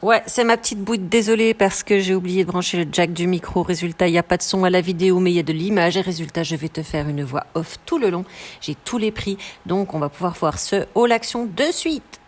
Ouais, c'est ma petite bouille. Désolée parce que j'ai oublié de brancher le jack du micro. Résultat, il n'y a pas de son à la vidéo, mais il y a de l'image. Et résultat, je vais te faire une voix off tout le long. J'ai tous les prix, donc on va pouvoir voir ce haul action de suite.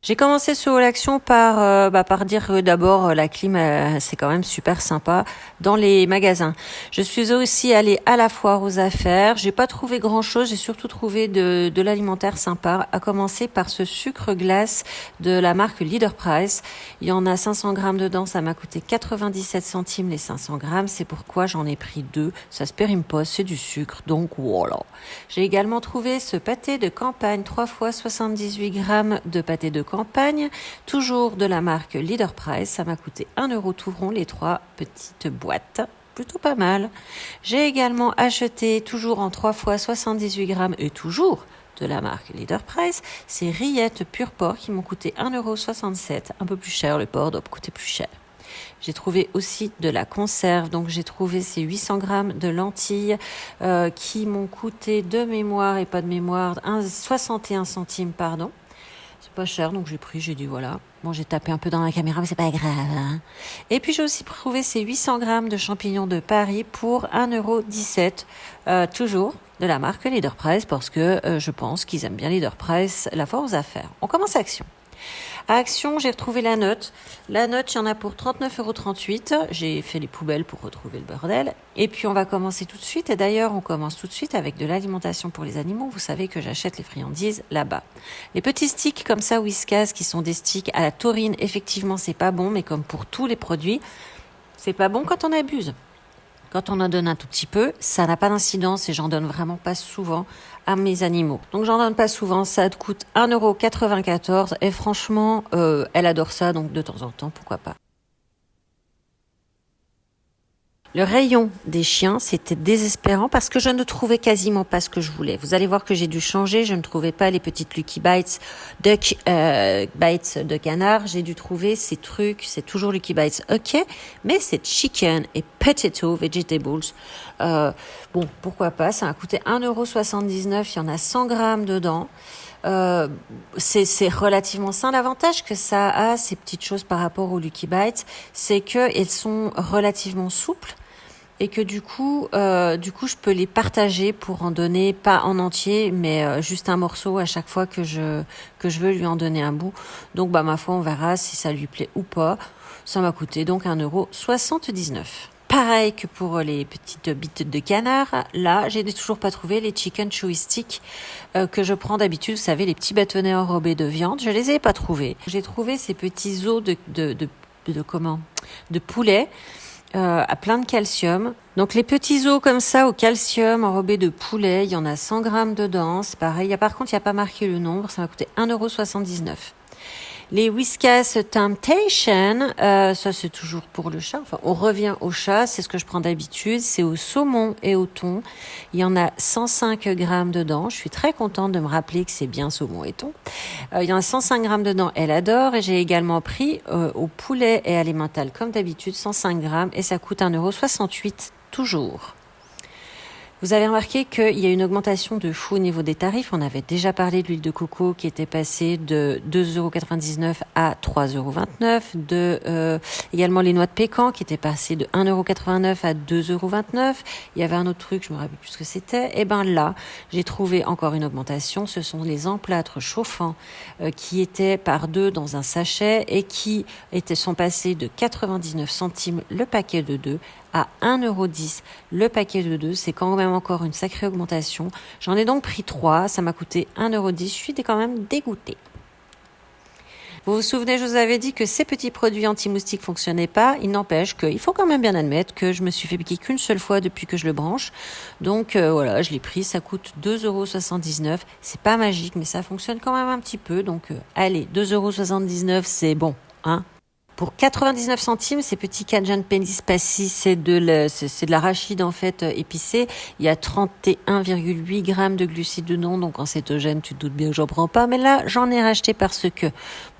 J'ai commencé ce haul action par dire que d'abord la clim c'est quand même super sympa dans les magasins. Je suis aussi allée à la foire aux affaires. J'ai pas trouvé grand chose. J'ai surtout trouvé de l'alimentaire sympa. À commencer par ce sucre glace de la marque Leader Price. Il y en a 500 grammes dedans. Ça m'a coûté 97 centimes les 500 grammes. C'est pourquoi j'en ai pris 2. Ça se périme pas. C'est du sucre. Donc voilà. J'ai également trouvé ce pâté de campagne 3 fois 78 grammes de pâté de campagne, toujours de la marque Leader Price. Ça m'a coûté 1 euro tout rond les 3 petites boîtes. Plutôt pas mal. J'ai également acheté, toujours en 3 fois 78 grammes et toujours de la marque Leader Price, ces rillettes pur porc qui m'ont coûté 1,67 €. Un peu plus cher, le porc doit coûter plus cher. J'ai trouvé aussi de la conserve, donc j'ai trouvé ces 800 grammes de lentilles qui m'ont coûté de mémoire et pas de mémoire 61 centimes, pardon. C'est pas cher, donc j'ai dit voilà. Bon, j'ai tapé un peu dans la caméra, mais c'est pas grave. Hein. Et puis j'ai aussi trouvé ces 800 grammes de champignons de Paris pour 1,17 €, toujours de la marque Leader Price, parce que je pense qu'ils aiment bien Leader Price, la foire aux affaires. On commence Action. À Action, j'ai retrouvé la note. La note, il y en a pour 39,38 €. J'ai fait les poubelles pour retrouver le bordel. Et puis, on va commencer tout de suite. Et d'ailleurs, on commence tout de suite avec de l'alimentation pour les animaux. Vous savez que j'achète les friandises là-bas. Les petits sticks comme ça, Whiskas, qui sont des sticks à la taurine, effectivement, c'est pas bon. Mais comme pour tous les produits, c'est pas bon quand on abuse. Quand on en donne un tout petit peu, ça n'a pas d'incidence et j'en donne vraiment pas souvent à mes animaux. Donc j'en donne pas souvent, ça coûte 1,94 € et franchement, elle adore ça, donc de temps en temps, pourquoi pas. Le rayon des chiens, c'était désespérant parce que je ne trouvais quasiment pas ce que je voulais. Vous allez voir que j'ai dû changer. Je ne trouvais pas les petites Lucky Bites de canard. J'ai dû trouver ces trucs. C'est toujours Lucky Bites, ok, mais c'est chicken et potato vegetables. Bon, pourquoi pas. Ça m'a coûté 1,79 €. Il y en a 100 grammes dedans. C'est relativement sain. L'avantage que ça a, ces petites choses par rapport aux Lucky Bites, c'est qu'elles sont relativement souples. Et que du coup, je peux les partager pour en donner, pas en entier, mais juste un morceau à chaque fois que je veux lui en donner un bout. Donc, ma foi, on verra si ça lui plaît ou pas. Ça m'a coûté donc 1,79 €. Pareil que pour les petites bites de canard, là, j'ai toujours pas trouvé les chicken chewy sticks que je prends d'habitude. Vous savez, les petits bâtonnets enrobés de viande, je les ai pas trouvés. J'ai trouvé ces petits os de poulet. À plein de calcium. Donc les petits os comme ça au calcium enrobés de poulet, il y en a 100 grammes dedans, c'est pareil. Par contre, il n'y a pas marqué le nombre, ça m'a coûté 1,79 €. Les Whiskas Temptation, ça c'est toujours pour le chat. Enfin, on revient au chat, c'est ce que je prends d'habitude. C'est au saumon et au thon. Il y en a 105 grammes dedans. Je suis très contente de me rappeler que c'est bien saumon et thon. Il y en a 105 grammes dedans, elle adore. Et j'ai également pris au poulet et à l'emmental comme d'habitude 105 grammes et ça coûte 1,68 € toujours. Vous avez remarqué qu'il y a une augmentation de fou au niveau des tarifs. On avait déjà parlé de l'huile de coco qui était passée de 2,99 € à 3,29 €. Également les noix de pécan qui étaient passées de 1,89 € à 2,29 €. Il y avait un autre truc, je me rappelle plus ce que c'était. Et là, j'ai trouvé encore une augmentation. Ce sont les emplâtres chauffants qui étaient par 2 dans un sachet et qui sont passés de 99 centimes le paquet de 2 à 1,10 € le paquet de 2. C'est quand même encore une sacrée augmentation. J'en ai donc pris 3. Ça m'a coûté 1,10 €. Je suis quand même dégoûtée. Vous vous souvenez, je vous avais dit que ces petits produits anti-moustiques fonctionnaient pas. Il n'empêche qu'il faut quand même bien admettre que je me suis fait piquer qu'une seule fois depuis que je le branche. Donc voilà, je l'ai pris. Ça coûte 2,79 €. C'est pas magique, mais ça fonctionne quand même un petit peu. Donc allez, 2,79 €, c'est bon, hein. Pour 99 centimes, ces petits Cajun penny spicy, c'est de l'arachide en fait épicé. Il y a 31,8 grammes de glucides dedans, donc en cétogène, tu te doutes bien que j'en prends pas. Mais là, j'en ai racheté parce que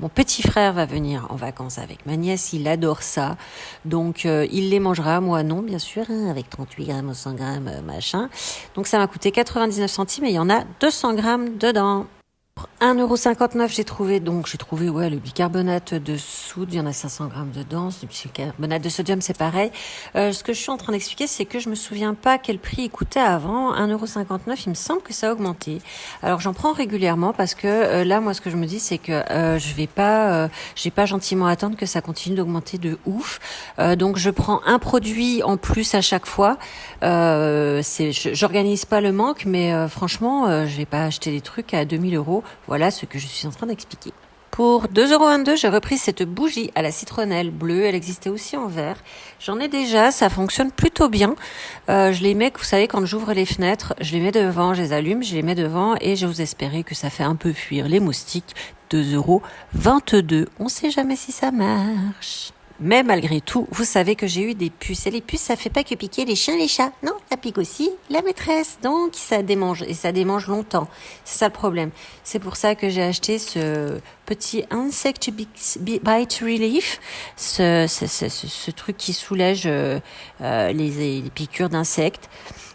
mon petit frère va venir en vacances avec ma nièce. Il adore ça, donc il les mangera. Moi non, bien sûr, hein, avec 38 grammes ou 100 grammes machin. Donc ça m'a coûté 99 centimes et il y en a 200 grammes dedans. 1,59 €, j'ai trouvé ouais, le bicarbonate de soude, il y en a 500 grammes dedans, le bicarbonate de sodium c'est pareil. Ce que je suis en train d'expliquer, c'est que je me souviens pas quel prix il coûtait avant, 1,59 €, il me semble que ça a augmenté. Alors j'en prends régulièrement parce que là, moi ce que je me dis, c'est que j'ai pas gentiment attendre que ça continue d'augmenter de ouf. Donc je prends un produit en plus à chaque fois. J'organise pas le manque, mais franchement, je vais pas acheter des trucs à 2000 €. Voilà ce que je suis en train d'expliquer. Pour 2,22 €, j'ai repris cette bougie à la citronnelle bleue. Elle existait aussi en vert. J'en ai déjà, ça fonctionne plutôt bien. Je les mets, vous savez, quand j'ouvre les fenêtres, je les mets devant, je les allume, je les mets devant et j'ose espérer que ça fait un peu fuir les moustiques. 2,22 €. On sait jamais si ça marche. Mais malgré tout, vous savez que j'ai eu des puces. Et les puces, ça fait pas que piquer les chiens et les chats. Non, ça pique aussi la maîtresse. Donc, ça démange. Et ça démange longtemps. C'est ça le problème. C'est pour ça que j'ai acheté ce petit Insect Bite Relief. Ce truc qui soulège les piqûres d'insectes.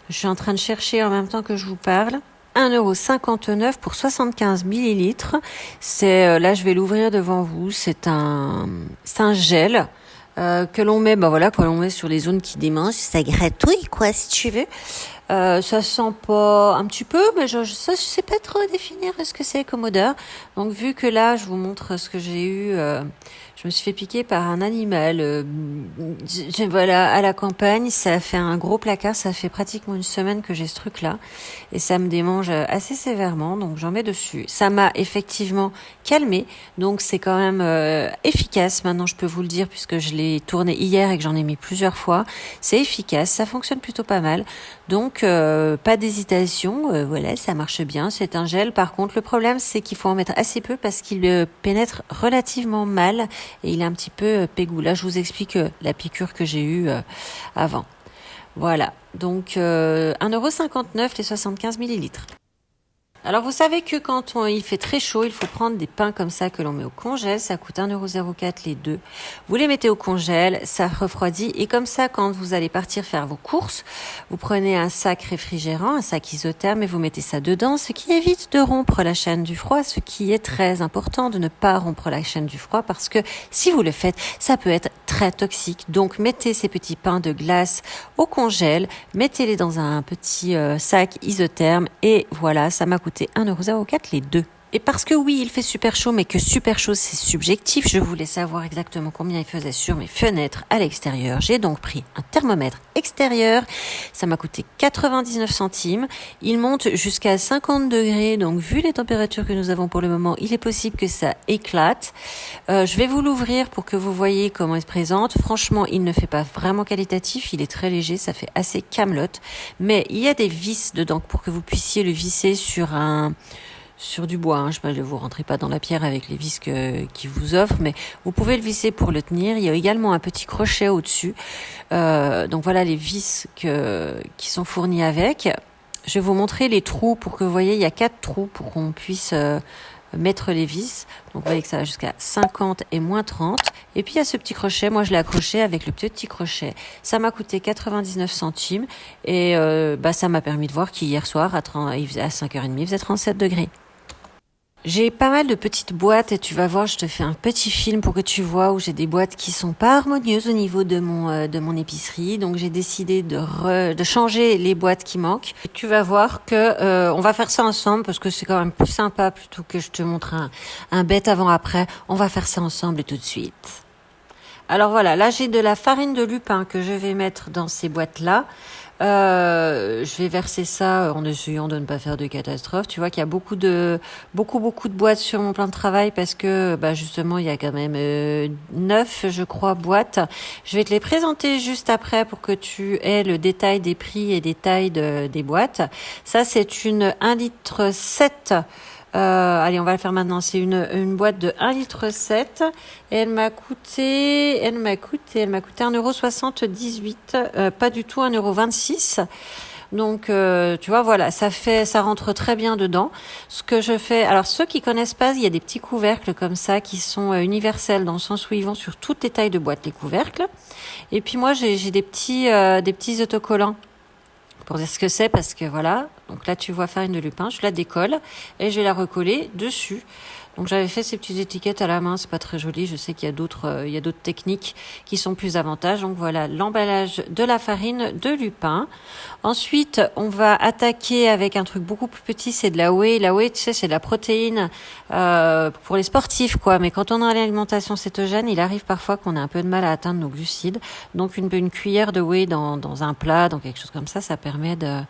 Je suis en train de chercher en même temps que je vous parle. 1,59 € pour 75 millilitres. Là, je vais l'ouvrir devant vous. C'est un gel que l'on met, que l'on met sur les zones qui démangent. Ça gratouille, quoi, si tu veux. Ça sent pas un petit peu, mais je sais pas trop définir ce que c'est comme odeur. Donc, vu que là, je vous montre ce que j'ai eu. Je me suis fait piquer par un animal. Voilà, à la campagne, ça a fait un gros placard. Ça fait pratiquement une semaine que j'ai ce truc-là. Et ça me démange assez sévèrement. Donc, j'en mets dessus. Ça m'a effectivement calmé. Donc, c'est quand même efficace. Maintenant, je peux vous le dire, puisque je l'ai tourné hier et que j'en ai mis plusieurs fois. C'est efficace. Ça fonctionne plutôt pas mal. Donc, pas d'hésitation. Voilà, ça marche bien. C'est un gel. Par contre, le problème, c'est qu'il faut en mettre assez peu parce qu'il pénètre relativement mal. Et il est un petit peu pégou. Là, je vous explique la piqûre que j'ai eue avant. Voilà. Donc, 1,59 € les 75 millilitres. Alors, vous savez que quand il fait très chaud, il faut prendre des pains comme ça que l'on met au congèle. Ça coûte 1,04 € les deux. Vous les mettez au congèle, ça refroidit. Et comme ça, quand vous allez partir faire vos courses, vous prenez un sac réfrigérant, un sac isotherme et vous mettez ça dedans, ce qui évite de rompre la chaîne du froid, ce qui est très important de ne pas rompre la chaîne du froid parce que si vous le faites, ça peut être très toxique. Donc, mettez ces petits pains de glace au congèle, mettez-les dans un petit sac isotherme et voilà, ça m'a coûté 1,04 € les deux. Et parce que oui, il fait super chaud, mais que super chaud, c'est subjectif, je voulais savoir exactement combien il faisait sur mes fenêtres à l'extérieur. J'ai donc pris un thermomètre extérieur. Ça m'a coûté 99 centimes. Il monte jusqu'à 50 degrés. Donc, vu les températures que nous avons pour le moment, il est possible que ça éclate. Je vais vous l'ouvrir pour que vous voyez comment il se présente. Franchement, il ne fait pas vraiment qualitatif. Il est très léger. Ça fait assez camelote. Mais il y a des vis dedans pour que vous puissiez le visser sur du bois, hein. Je ne vous rentrez pas dans la pierre avec les vis qui vous offrent, mais vous pouvez le visser pour le tenir. Il y a également un petit crochet au-dessus. Donc voilà les vis qui sont fournies avec. Je vais vous montrer les trous pour que vous voyez, il y a 4 trous pour qu'on puisse mettre les vis. Donc vous voyez que ça va jusqu'à 50 et moins 30. Et puis il y a ce petit crochet, moi je l'ai accroché avec le petit crochet. Ça m'a coûté 99 centimes et ça m'a permis de voir qu'hier soir à 5h30, il faisait 37 degrés. J'ai pas mal de petites boîtes et tu vas voir, je te fais un petit film pour que tu vois où j'ai des boîtes qui sont pas harmonieuses au niveau de mon épicerie. Donc j'ai décidé de changer les boîtes qui manquent. Et tu vas voir que on va faire ça ensemble parce que c'est quand même plus sympa plutôt que je te montre un bête avant-après. On va faire ça ensemble et tout de suite. Alors voilà, là j'ai de la farine de lupin que je vais mettre dans ces boîtes-là. Je vais verser ça en essayant de ne pas faire de catastrophe. Tu vois qu'il y a beaucoup de boîtes sur mon plan de travail parce que justement il y a quand même 9 je crois boîtes. Je vais te les présenter juste après pour que tu aies le détail des prix et des tailles des boîtes. Ça c'est une 1,7 litre Allez, on va le faire maintenant. C'est une boîte de 1,7 litre. Et elle m'a coûté 1,78 €, pas du tout 1,26 €. Donc, tu vois, voilà, ça rentre très bien dedans. Ce que je fais, alors ceux qui connaissent pas, il y a des petits couvercles comme ça qui sont universels dans le sens où ils vont sur toutes les tailles de boîtes, les couvercles. Et puis moi, j'ai des petits autocollants pour dire ce que c'est parce que voilà. Donc là, tu vois farine de lupin, je la décolle et je vais la recoller dessus. Donc j'avais fait ces petites étiquettes à la main, c'est pas très joli. Je sais qu'il y a d'autres techniques qui sont plus avantageuses. Donc voilà l'emballage de la farine de lupin. Ensuite, on va attaquer avec un truc beaucoup plus petit, c'est de la whey. La whey, tu sais, c'est de la protéine pour les sportifs, quoi. Mais quand on a l'alimentation cétogène, il arrive parfois qu'on a un peu de mal à atteindre nos glucides. Donc une cuillère de whey dans un plat, dans quelque chose comme ça, ça permet de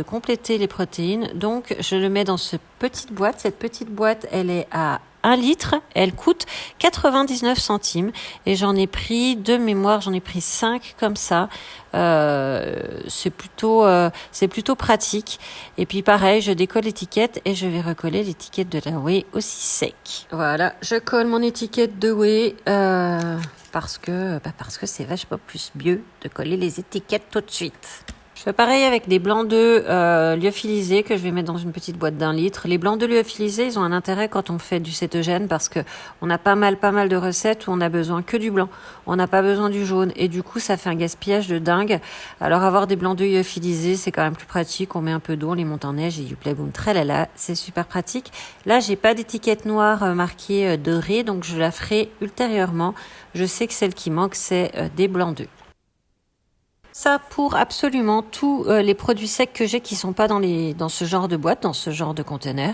compléter les protéines. Donc je le mets dans cette petite boîte. Cette petite boîte, elle est à 1 litre, elle coûte 99 centimes et j'en ai pris de mémoire, j'en ai pris 5 comme ça. C'est plutôt pratique. Et puis pareil, je décolle l'étiquette et je vais recoller l'étiquette de la whey aussi sec. Voilà, je colle mon étiquette de whey parce que c'est vachement plus mieux de coller les étiquettes tout de suite. Je fais pareil avec des blancs d'œufs lyophilisés que je vais mettre dans une petite boîte d'1 litre. Les blancs d'œufs lyophilisés, ils ont un intérêt quand on fait du cétogène parce que on a pas mal de recettes où on a besoin que du blanc. On n'a pas besoin du jaune et du coup, ça fait un gaspillage de dingue. Alors avoir des blancs d'œufs lyophilisés, c'est quand même plus pratique. On met un peu d'eau, on les monte en neige et du playboom tralala, c'est super pratique. Là, j'ai pas d'étiquette noire marquée dorée, donc je la ferai ultérieurement. Je sais que celle qui manque, c'est des blancs d'œufs. Ça pour absolument tous les produits secs que j'ai qui sont pas dans ce genre de boîte, dans ce genre de conteneur.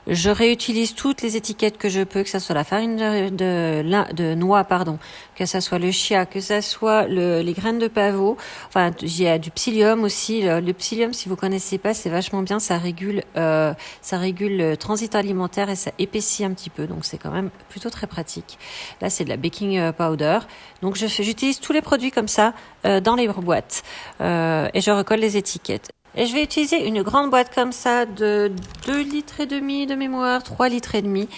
Je réutilise toutes les étiquettes que je peux, que ça soit la farine de noix, pardon, que ça soit le chia, que ça soit les graines de pavot. Enfin, il y a du psyllium aussi. Le psyllium, si vous connaissez pas, c'est vachement bien. Ça régule le transit alimentaire et ça épaissit un petit peu. Donc c'est quand même plutôt très pratique. Là, c'est de la baking powder. Donc j'utilise tous les produits comme ça dans les boîtes. Et je recolle les étiquettes. Et je vais utiliser une grande boîte comme ça de 2 litres et demi de mémoire, 3 litres et demi.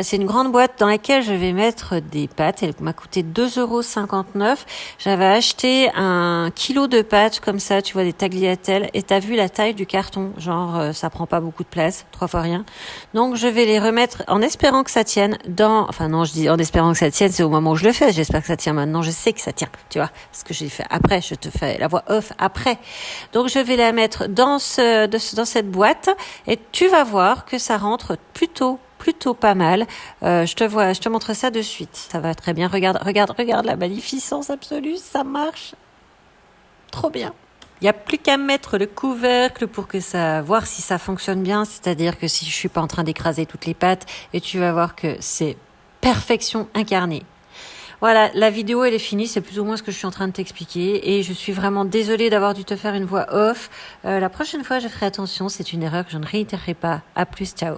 C'est une grande boîte dans laquelle je vais mettre des pâtes. Elle m'a coûté 2,59 €. J'avais acheté 1 kilo de pâtes comme ça, tu vois, des tagliatelles. Et t'as vu la taille du carton. Genre, ça prend pas beaucoup de place, 3 fois rien. Donc, je vais les remettre en espérant que ça tienne enfin non, je dis en espérant que ça tienne, c'est au moment où je le fais. J'espère que ça tient maintenant. Je sais que ça tient, tu vois. Parce que j'ai fait après, je te fais la voix off après. Donc, je vais la mettre dans cette boîte et tu vas voir que ça rentre plutôt pas mal. Je te montre ça de suite. Ça va très bien. Regarde la magnificence absolue. Ça marche trop bien. Il n'y a plus qu'à mettre le couvercle pour voir si ça fonctionne bien. C'est-à-dire que si je suis pas en train d'écraser toutes les pâtes et tu vas voir que c'est perfection incarnée. Voilà, la vidéo elle est finie, c'est plus ou moins ce que je suis en train de t'expliquer et je suis vraiment désolée d'avoir dû te faire une voix off. La prochaine fois je ferai attention, c'est une erreur que je ne réitérerai pas. À plus, ciao.